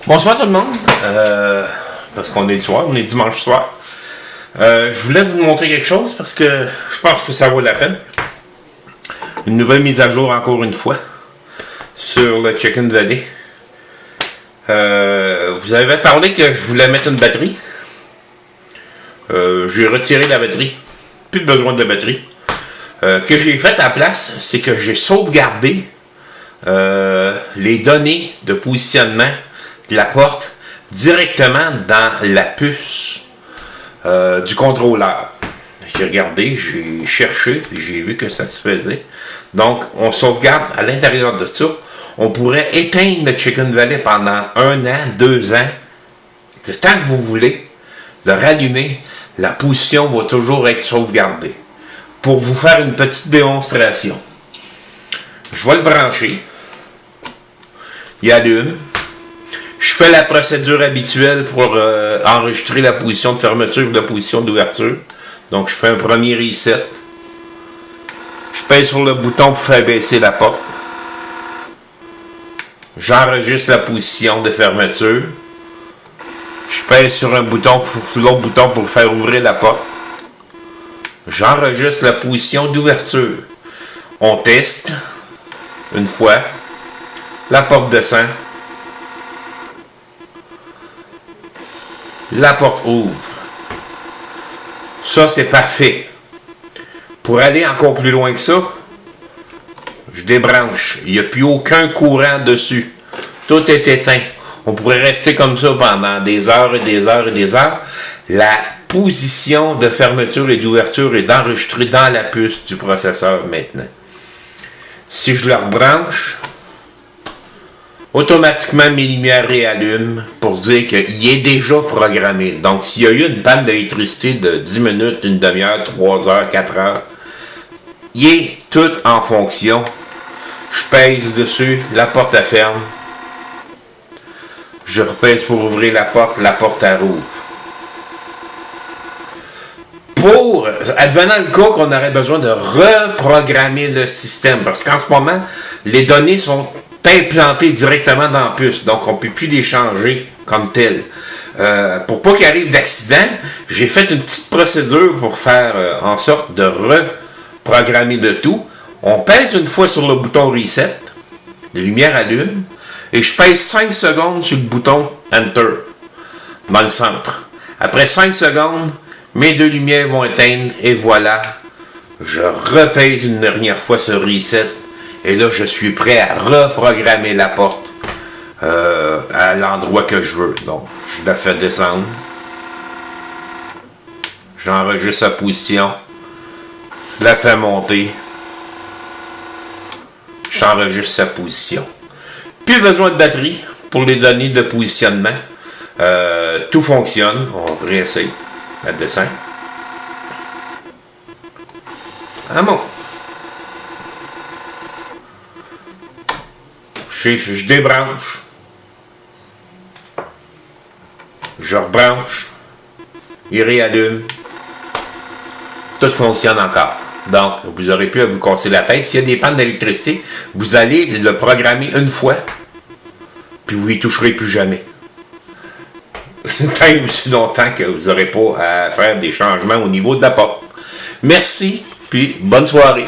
Bonsoir tout le monde, parce qu'on est le soir, on est dimanche soir. Je voulais vous montrer quelque chose parce que je pense que ça vaut la peine. Une nouvelle mise à jour encore une fois sur le Chicken Valley. Vous avez parlé que je voulais mettre une batterie. J'ai retiré la batterie, plus besoin de batterie. Que j'ai fait à la place, c'est que j'ai sauvegardé les données de positionnement de la porte directement dans la puce du contrôleur. J'ai regardé, j'ai cherché, et j'ai vu que ça se faisait. Donc, on sauvegarde à l'intérieur de ça. On pourrait éteindre le Chicken Valley pendant 1 an, 2 ans, le temps que vous voulez, le rallumer. La position va toujours être sauvegardée. Pour vous faire une petite démonstration, je vais le brancher. Il allume. Je fais la procédure habituelle pour enregistrer la position de fermeture ou la position d'ouverture. Donc, je fais un premier reset. Je pèse sur le bouton pour faire baisser la porte. J'enregistre la position de fermeture. Je pèse sur un bouton, sur l'autre bouton pour faire ouvrir la porte. J'enregistre la position d'ouverture. On teste. Une fois. La porte descend. La porte ouvre. Ça, c'est parfait. Pour aller encore plus loin que ça, je débranche. Il n'y a plus aucun courant dessus. Tout est éteint. On pourrait rester comme ça pendant des heures et des heures et des heures. La position de fermeture et d'ouverture est enregistrée dans la puce du processeur maintenant. Si je le rebranche, automatiquement mes lumières réallument pour dire qu'il est déjà programmé. Donc, s'il y a eu une panne d'électricité de 10 minutes, une demi-heure, 3 heures, 4 heures, il est tout en fonction. Je pèse dessus, la porte elle ferme. Je repèse pour ouvrir la porte elle rouvre. Pour, advenant le cas qu'on aurait besoin de reprogrammer le système, parce qu'en ce moment, les données sont implantées directement dans la puce, donc on ne peut plus les changer comme telles. Pour pas qu'il arrive d'accident, j'ai fait une petite procédure pour faire en sorte de reprogrammer le tout. On pèse une fois sur le bouton Reset, les lumières allument, et je pèse 5 secondes sur le bouton Enter, dans le centre. Après 5 secondes, mes deux lumières vont éteindre, et voilà, je repèse une dernière fois sur Reset, et là, je suis prêt à reprogrammer la porte à l'endroit que je veux. Donc, je la fais descendre. J'enregistre sa position. Je la fais monter. J'enregistre sa position. Plus besoin de batterie pour les données de positionnement. Tout fonctionne. On va réessayer. Elle descend. Ah bon. Je débranche. Je rebranche. Il réallume. Tout fonctionne encore. Donc, vous n'aurez plus à vous casser la tête. S'il y a des pannes d'électricité, vous allez le programmer une fois, puis vous n'y toucherez plus jamais. Tant ou si longtemps que vous n'aurez pas à faire des changements au niveau de la porte. Merci, puis bonne soirée.